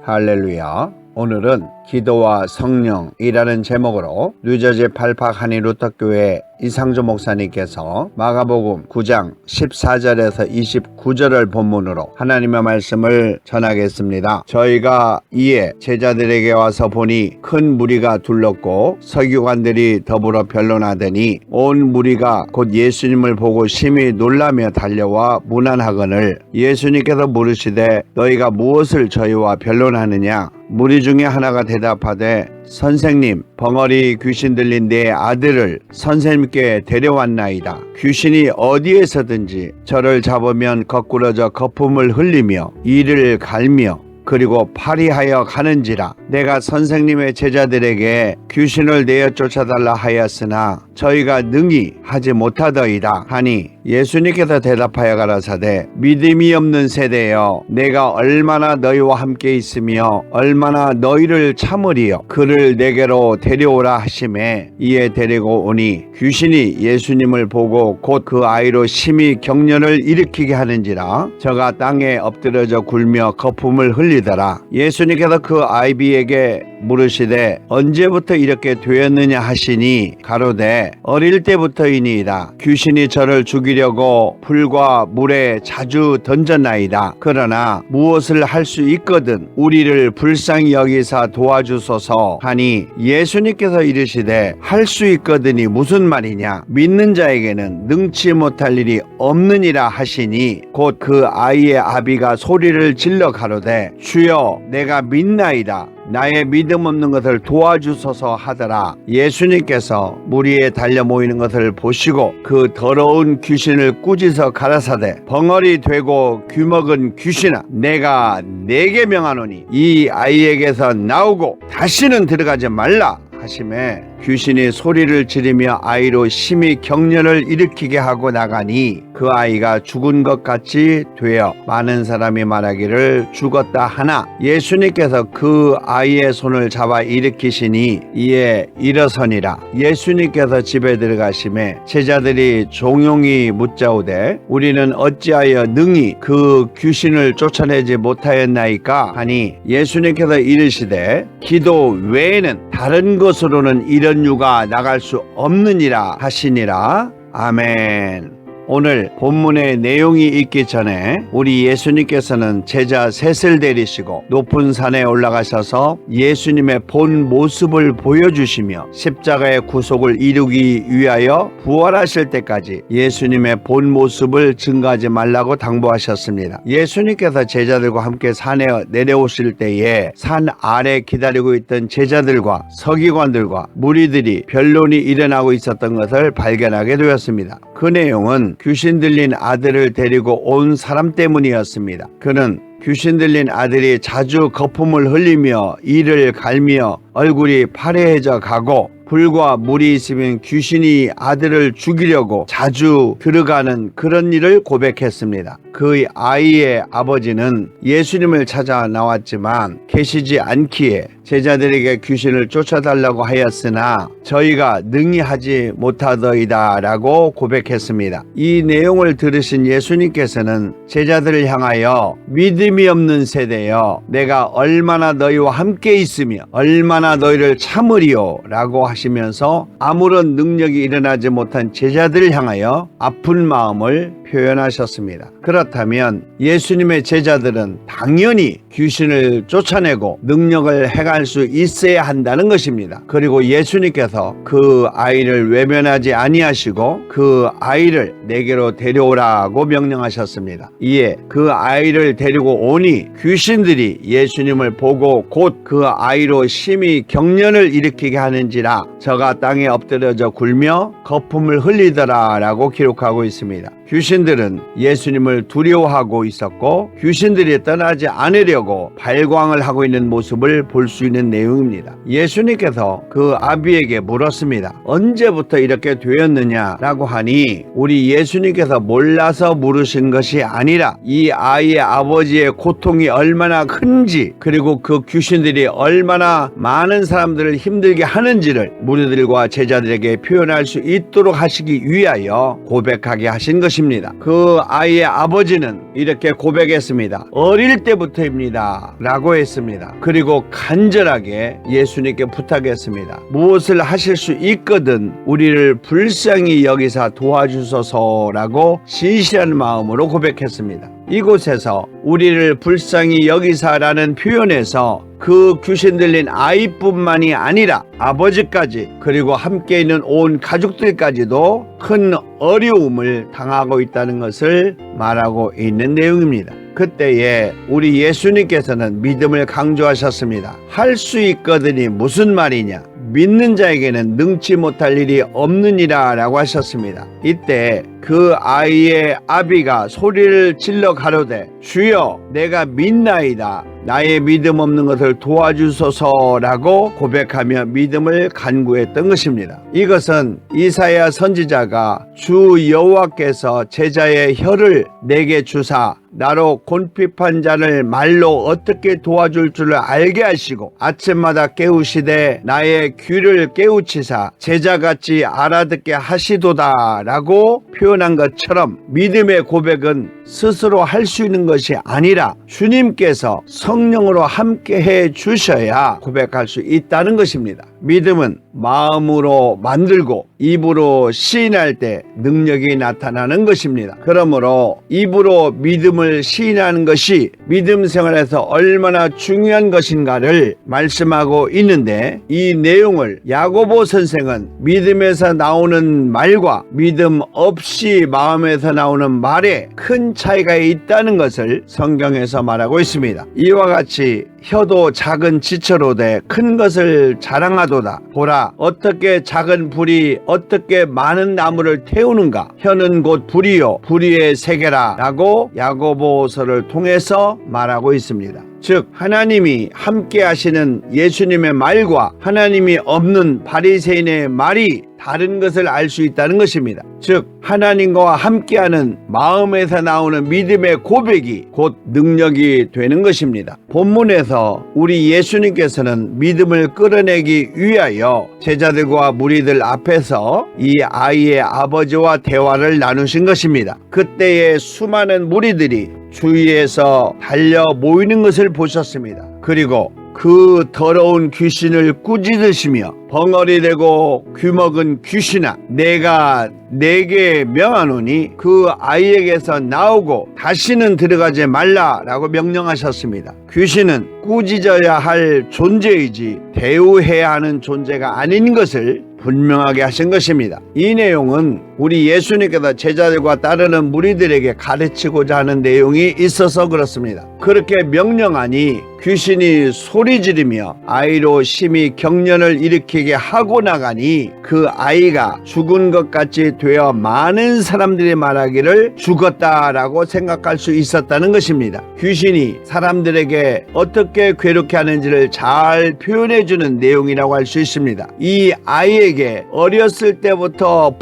할렐루야. 오늘은 기도와 성령이라는 제목으로 뉴저지 팔팍 한인 루터교회 이상조 목사님께서 마가복음 9장 14절에서 29절을 본문으로 하나님의 말씀을 전하겠습니다. 저희가 이에 제자들에게 와서 보니 큰 무리가 둘렀고 서기관들이 더불어 변론하더니 온 무리가 곧 예수님을 보고 심히 놀라며 달려와 문안하거늘 예수님께서 물으시되 너희가 무엇을 저희와 변론하느냐? 무리 중에 하나가 대답하되 선생님, 벙어리 귀신 들린 내 아들을 선생님께 데려왔나이다. 귀신이 어디에서든지 저를 잡으면 거꾸러져 거품을 흘리며 이를 갈며 그리고 파리하여 가는지라. 내가 선생님의 제자들에게 귀신을 내어 쫓아달라 하였으나 저희가 능히 하지 못하더이다 하니 예수님께서 대답하여 가라사대 믿음이 없는 세대여, 내가 얼마나 너희와 함께 있으며 얼마나 너희를 참으리요. 그를 내게로 데려오라 하시매 이에 데리고 오니 귀신이 예수님을 보고 곧 그 아이로 심히 경련을 일으키게 하는지라. 저가 땅에 엎드려져 굴며 거품을 흘리더라. 예수님께서 그 아이비에게 물으시되 언제부터 이렇게 되었느냐 하시니 가로되 어릴 때부터이니이다. 귀신이 저를 죽이려고 불과 물에 자주 던졌나이다. 그러나 무엇을 할 수 있거든 우리를 불쌍히 여기사 도와주소서 하니 예수님께서 이르시되 할 수 있거든이 무슨 말이냐? 믿는 자에게는 능치 못할 일이 없느니라 하시니 곧 그 아이의 아비가 소리를 질러 가로되 주여 내가 믿나이다. 나의 믿음 없는 것을 도와주소서 하더라. 예수님께서 무리에 달려 모이는 것을 보시고 그 더러운 귀신을 꾸짖어 가라사대 벙어리 되고 귀먹은 귀신아, 내가 네게 명하노니 이 아이에게서 나오고 다시는 들어가지 말라 하시매 귀신이 소리를 지르며 아이로 심히 경련을 일으키게 하고 나가니 그 아이가 죽은 것 같이 되어 많은 사람이 말하기를 죽었다 하나 예수님께서 그 아이의 손을 잡아 일으키시니 이에 일어서니라. 예수님께서 집에 들어가시매 제자들이 종용이 묻자오되 우리는 어찌하여 능히 그 귀신을 쫓아내지 못하였나이까 하니 예수님께서 이르시되 기도 외에는 다른 것으로는 이런 유가 나갈 수 없느니라 하시니라. 아멘. 오늘 본문의 내용이 있기 전에 우리 예수님께서는 제자 셋을 데리시고 높은 산에 올라가셔서 예수님의 본 모습을 보여주시며 십자가의 구속을 이루기 위하여 부활하실 때까지 예수님의 본 모습을 증거하지 말라고 당부하셨습니다. 예수님께서 제자들과 함께 산에 내려오실 때에 산 아래 기다리고 있던 제자들과 서기관들과 무리들이 변론이 일어나고 있었던 것을 발견하게 되었습니다. 그 내용은 귀신 들린 아들을 데리고 온 사람 때문이었습니다. 그는 귀신 들린 아들이 자주 거품을 흘리며 이를 갈며 얼굴이 파래해져 가고 불과 물이 있으면 귀신이 아들을 죽이려고 자주 들어가는 그런 일을 고백했습니다. 그 아이의 아버지는 예수님을 찾아 나왔지만 계시지 않기에 제자들에게 귀신을 쫓아달라고 하였으나 저희가 능히 하지 못하더이다 라고 고백했습니다. 이 내용을 들으신 예수님께서는 제자들을 향하여 믿음이 없는 세대여, 내가 얼마나 너희와 함께 있으며 얼마나 너희를 참으리요 라고 하시면서 아무런 능력이 일어나지 못한 제자들을 향하여 아픈 마음을 표현하셨습니다. 그렇다면 예수님의 제자들은 당연히 귀신을 쫓아내고 능력을 행할 수 있어야 한다는 것입니다. 그리고 예수님께서 그 아이를 외면하지 아니하시고 그 아이를 내게로 데려오라고 명령하셨습니다. 이에 그 아이를 데리고 오니 귀신들이 예수님을 보고 곧 그 아이로 심히 경련을 일으키게 하는지라 저가 땅에 엎드려져 굴며 거품을 흘리더라 라고 기록하고 있습니다. 귀신들은 예수님을 두려워하고 있었고 귀신들이 떠나지 않으려고 발광을 하고 있는 모습을 볼 수 있는 내용입니다. 예수님께서 그 아비에게 물었습니다. 언제부터 이렇게 되었느냐라고 하니 우리 예수님께서 몰라서 물으신 것이 아니라 이 아이의 아버지의 고통이 얼마나 큰지 그리고 그 귀신들이 얼마나 많은 많은 사람들을 힘들게 하는지를 무리들과 제자들에게 표현할 수 있도록 하시기 위하여 고백하게 하신 것입니다. 그 아이의 아버지는 이렇게 고백했습니다. 어릴 때부터입니다 라고 했습니다. 그리고 간절하게 예수님께 부탁했습니다. 무엇을 하실 수 있거든 우리를 불쌍히 여기사 도와주소서라고 진실한 마음으로 고백했습니다. 이곳에서 우리를 불쌍히 여기사라는 표현에서 그 귀신 들린 아이뿐만이 아니라 아버지까지 그리고 함께 있는 온 가족들까지도 큰 어려움을 당하고 있다는 것을 말하고 있는 내용입니다. 그때에 우리 예수님께서는 믿음을 강조하셨습니다. 할 수 있거든이 무슨 말이냐? 믿는 자에게는 능치 못할 일이 없느니라 라고 하셨습니다. 이때 그 아이의 아비가 소리를 질러 가로되 주여 내가 믿나이다. 나의 믿음 없는 것을 도와주소서라고 고백하며 믿음을 간구했던 것입니다. 이것은 이사야 선지자가 주 여호와께서 제자의 혀를 내게 주사 나로 곤핍한 자를 말로 어떻게 도와줄 줄을 알게 하시고 아침마다 깨우시되 나의 귀를 깨우치사 제자같이 알아듣게 하시도다 라고 표현한 것처럼 믿음의 고백은 스스로 할 수 있는 것이 아니라 주님께서 성령으로 함께 해 주셔야 고백할 수 있다는 것입니다. 믿음은 마음으로 만들고 입으로 시인할 때 능력이 나타나는 것입니다. 그러므로 입으로 믿음을 시인하는 것이 믿음 생활에서 얼마나 중요한 것인가를 말씀하고 있는데 이 내용을 야고보 선생은 믿음에서 나오는 말과 믿음 없이 마음에서 나오는 말에 큰 차이가 있다는 것을 성경에서 말하고 있습니다. 이와 같이 혀도 작은 지처로되 큰 것을 자랑하도다. 보라 어떻게 작은 불이 어떻게 많은 나무를 태우는가. 혀는 곧 불이요 불의의 세계라 라고 야고보서를 통해서 말하고 있습니다. 즉 하나님이 함께 하시는 예수님의 말과 하나님이 없는 바리새인의 말이 다른 것을 알 수 있다는 것입니다. 즉 하나님과 함께하는 마음에서 나오는 믿음의 고백이 곧 능력이 되는 것입니다. 본문에서 우리 예수님께서는 믿음을 끌어내기 위하여 제자들과 무리들 앞에서 이 아이의 아버지와 대화를 나누신 것입니다. 그때의 수많은 무리들이 주위에서 달려 모이는 것을 보셨습니다. 그리고 그 더러운 귀신을 꾸짖으시며 벙어리 되고 귀먹은 귀신아 내가 내게 명하노니 그 아이에게서 나오고 다시는 들어가지 말라라고 명령하셨습니다. 귀신은 꾸짖어야 할 존재이지 대우해야 하는 존재가 아닌 것을 분명하게 하신 것입니다. 이 내용은 우리 예수님께서 제자들과 따르는 무리들에게 가르치고자 하는 내용이 있어서 그렇습니다. 그렇게 명령하니 귀신이 소리 지르며 아이로 심히 경련을 일으키게 하고 나가니 그 아이가 죽은 것 같이 되어 많은 사람들이 말하기를 죽었다라고 생각할 수 있었다는 것입니다. 귀신이 사람들에게 어떻게 괴롭게 하는지를 잘 표현해주는 내용이라고 할 수 있습니다. 이 아이에게 어렸을 때부터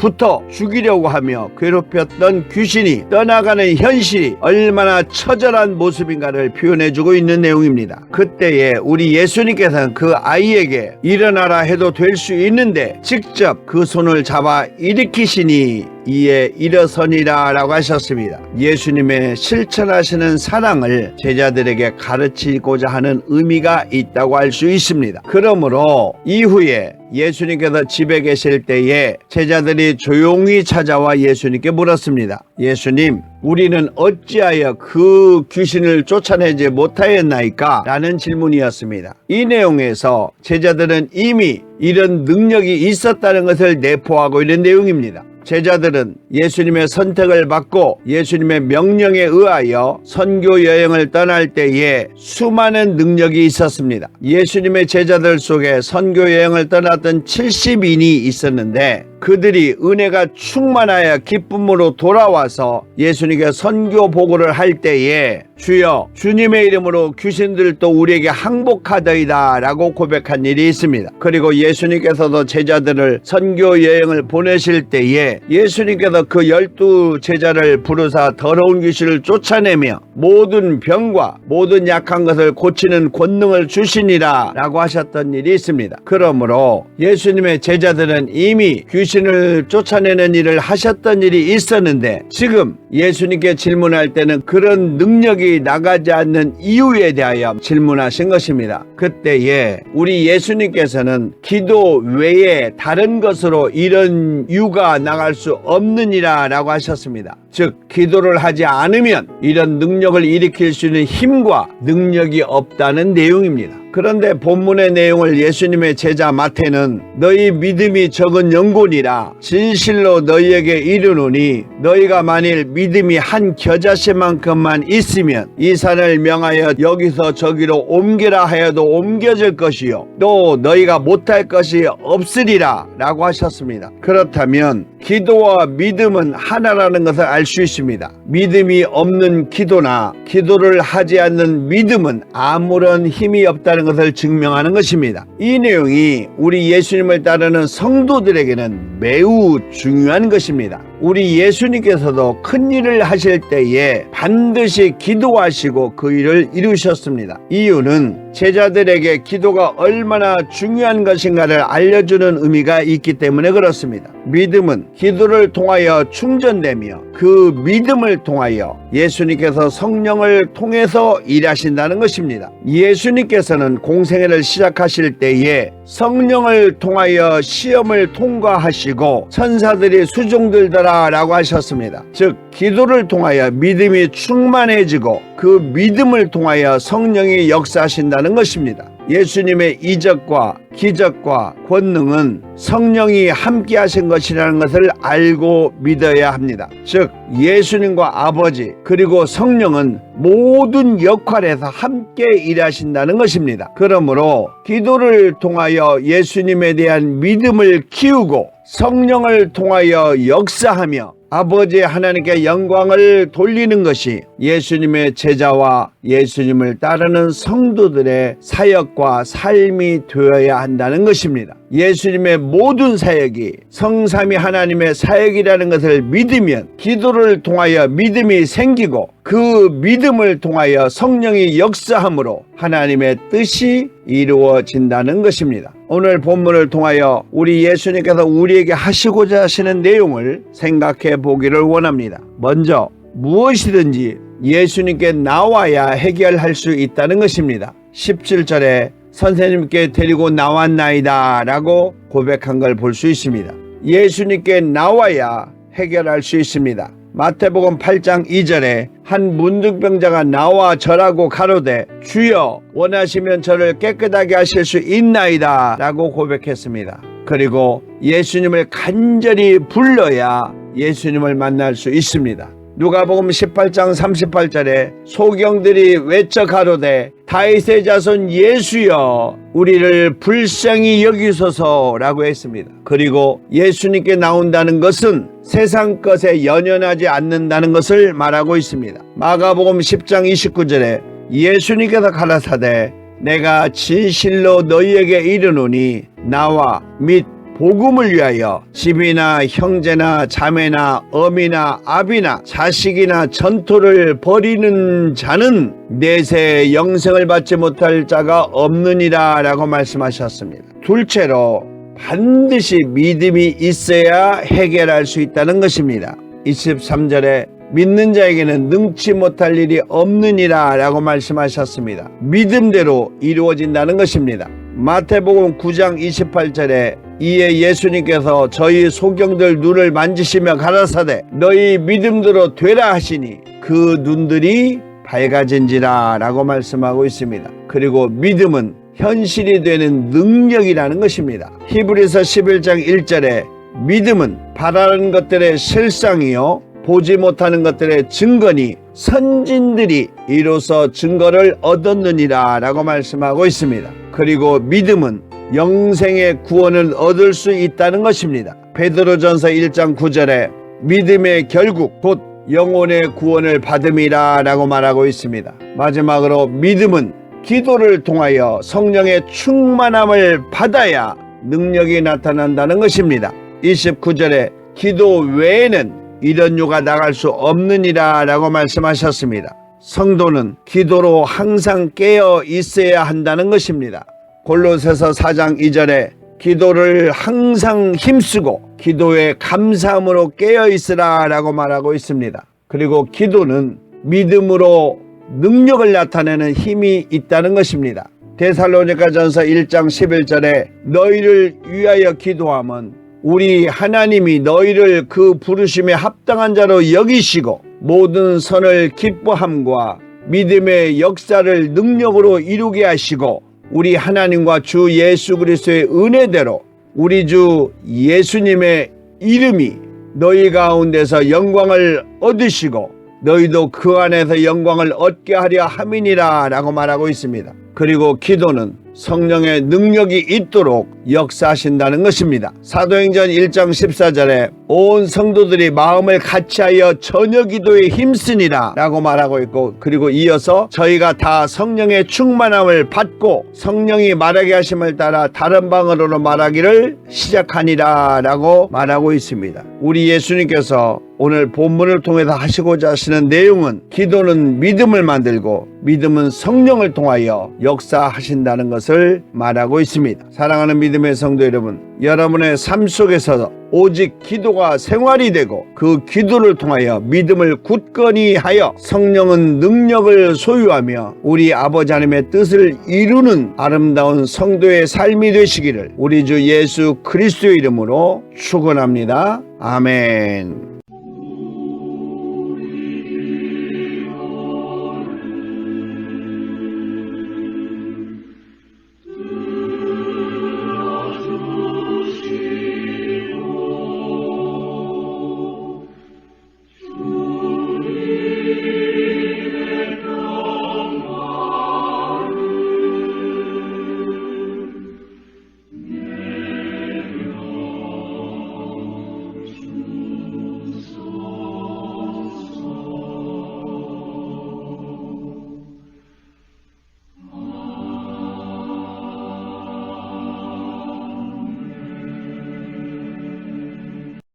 죽이려고 하며 괴롭혔던 귀신이 떠나가는 현실이 얼마나 처절한 모습인가를 표현해주고 있는 내용입니다. 그때에 우리 예수님께서는 그 아이에게 일어나라 해도 될 수 있는데 직접 그 손을 잡아 일으키시니 이에 일어서니라 라고 하셨습니다. 예수님의 실천하시는 사랑을 제자들에게 가르치고자 하는 의미가 있다고 할 수 있습니다. 그러므로 이후에 예수님께서 집에 계실 때에 제자들이 조용히 찾아와 예수님께 물었습니다. 예수님, 우리는 어찌하여 그 귀신을 쫓아내지 못하였나이까? 라는 질문이었습니다. 이 내용에서 제자들은 이미 이런 능력이 있었다는 것을 내포하고 있는 내용입니다. 제자들은 예수님의 선택을 받고 예수님의 명령에 의하여 선교 여행을 떠날 때에 수많은 능력이 있었습니다. 예수님의 제자들 속에 선교 여행을 떠났던 70인이 있었는데 그들이 은혜가 충만하여 기쁨으로 돌아와서 예수님께 선교 보고를 할 때에 주여 주님의 이름으로 귀신들도 우리에게 항복하더이다 라고 고백한 일이 있습니다. 그리고 예수님께서도 제자들을 선교 여행을 보내실 때에 예수님께서 그 12 제자를 부르사 더러운 귀신을 쫓아내며 모든 병과 모든 약한 것을 고치는 권능을 주시니라 라고 하셨던 일이 있습니다. 그러므로 예수님의 제자들은 이미 귀신을 쫓아내는 일을 하셨던 일이 있었는데 지금 예수님께 질문할 때는 그런 능력이 나가지 않는 이유에 대하여 질문하신 것입니다. 그때에 우리 예수님께서는 기도 외에 다른 것으로 이런 유가 나갈 수 없느니라 라고 하셨습니다. 즉 기도를 하지 않으면 이런 능력을 일으킬 수 있는 힘과 능력이 없다는 내용입니다. 그런데 본문의 내용을 예수님의 제자 마태는 너희 믿음이 적은 영혼이라 진실로 너희에게 이르노니 너희가 만일 믿음이 한 겨자씨만큼만 있으면 이 산을 명하여 여기서 저기로 옮기라 하여도 옮겨질 것이요 또 너희가 못할 것이 없으리라 라고 하셨습니다. 그렇다면 기도와 믿음은 하나라는 것을 알 수 있습니다. 믿음이 없는 기도나 기도를 하지 않는 믿음은 아무런 힘이 없다는 것을 증명하는 것입니다. 이 내용이 우리 예수님을 따르는 성도들에게는 매우 중요한 것입니다. 우리 예수님께서도 큰 일을 하실 때에 반드시 기도하시고 그 일을 이루셨습니다. 이유는 제자들에게 기도가 얼마나 중요한 것인가를 알려주는 의미가 있기 때문에 그렇습니다. 믿음은 기도를 통하여 충전되며 그 믿음을 통하여 예수님께서 성령을 통해서 일하신다는 것입니다. 예수님께서는 공생애를 시작하실 때에 성령을 통하여 시험을 통과하시고 천사들이 수종들더라 라고 하셨습니다. 즉 기도를 통하여 믿음이 충만해지고 그 믿음을 통하여 성령이 역사하신다는 것입니다. 예수님의 이적과 기적과 권능은 성령이 함께 하신 것이라는 것을 알고 믿어야 합니다. 즉 예수님과 아버지 그리고 성령은 모든 역할에서 함께 일하신다는 것입니다. 그러므로 기도를 통하여 예수님에 대한 믿음을 키우고 성령을 통하여 역사하며 아버지 하나님께 영광을 돌리는 것이 예수님의 제자와 예수님을 따르는 성도들의 사역과 삶이 되어야 한다는 것입니다. 예수님의 모든 사역이 성삼위 하나님의 사역이라는 것을 믿으면 기도를 통하여 믿음이 생기고 그 믿음을 통하여 성령이 역사함으로 하나님의 뜻이 이루어진다는 것입니다. 오늘 본문을 통하여 우리 예수님께서 우리에게 하시고자 하시는 내용을 생각해 보기를 원합니다. 먼저 무엇이든지 예수님께 나와야 해결할 수 있다는 것입니다. 17절에 선생님께 데리고 나왔나이다 라고 고백한 걸 볼 수 있습니다. 예수님께 나와야 해결할 수 있습니다. 마태복음 8장 2절에 한 문둥병자가 나와 절하고 가로되 주여 원하시면 저를 깨끗하게 하실 수 있나이다 라고 고백했습니다. 그리고 예수님을 간절히 불러야 예수님을 만날 수 있습니다. 누가복음 18장 38절에 소경들이 외쳐 가로되 다윗의 자손 예수여 우리를 불쌍히 여기소서라고 했습니다. 그리고 예수님께 나온다는 것은 세상 것에 연연하지 않는다는 것을 말하고 있습니다. 마가복음 10장 29절에 예수님께서 가라사대 내가 진실로 너희에게 이르노니 나와 및 복음을 위하여 집이나 형제나 자매나 어미나 아비나 자식이나 전토를 벌이는 자는 내세 영생을 받지 못할 자가 없느니라 라고 말씀하셨습니다. 둘째로 반드시 믿음이 있어야 해결할 수 있다는 것입니다. 23절에 믿는 자에게는 능치 못할 일이 없느니라 라고 말씀하셨습니다. 믿음대로 이루어진다는 것입니다. 마태복음 9장 28절에 이에 예수님께서 저희 소경들 눈을 만지시며 가라사대 너희 믿음대로 되라 하시니 그 눈들이 밝아진지라 라고 말씀하고 있습니다. 그리고 믿음은 현실이 되는 능력이라는 것입니다. 히브리서 11장 1절에 믿음은 바라는 것들의 실상이요 보지 못하는 것들의 증거니 선진들이 이로써 증거를 얻었느니라 라고 말씀하고 있습니다. 그리고 믿음은 영생의 구원을 얻을 수 있다는 것입니다. 베드로전서 1장 9절에 믿음의 결국 곧 영혼의 구원을 받음이라 라고 말하고 있습니다. 마지막으로 믿음은 기도를 통하여 성령의 충만함을 받아야 능력이 나타난다는 것입니다. 29절에 기도 외에는 이런 유가 나갈 수 없느니라 라고 말씀하셨습니다. 성도는 기도로 항상 깨어 있어야 한다는 것입니다. 골로새서 4장 2절에 기도를 항상 힘쓰고 기도에 감사함으로 깨어 있으라 라고 말하고 있습니다. 그리고 기도는 믿음으로 능력을 나타내는 힘이 있다는 것입니다. 데살로니가전서 1장 11절에 너희를 위하여 기도함은 우리 하나님이 너희를 그 부르심에 합당한 자로 여기시고 모든 선을 기뻐함과 믿음의 역사를 능력으로 이루게 하시고 우리 하나님과 주 예수 그리스도의 은혜대로 우리 주 예수님의 이름이 너희 가운데서 영광을 얻으시고 너희도 그 안에서 영광을 얻게 하려 함이니라 라고 말하고 있습니다. 그리고 기도는 성령의 능력이 있도록 역사하신다는 것입니다. 사도행전 1장 14절에 온 성도들이 마음을 같이하여 전혀 기도에 힘쓰니라 라고 말하고 있고, 그리고 이어서 저희가 다 성령의 충만함을 받고 성령이 말하게 하심을 따라 다른 방언으로 말하기를 시작하니라 라고 말하고 있습니다. 우리 예수님께서 오늘 본문을 통해서 하시고자 하시는 내용은 기도는 믿음을 만들고 믿음은 성령을 통하여 역사하신다는 것을 말하고 있습니다. 사랑하는 믿음의 성도 여러분, 여러분의 삶 속에서 오직 기도가 생활이 되고 그 기도를 통하여 믿음을 굳건히 하여 성령은 능력을 소유하며 우리 아버지 하나님의 뜻을 이루는 아름다운 성도의 삶이 되시기를 우리 주 예수 그리스도의 이름으로 축원합니다. 아멘.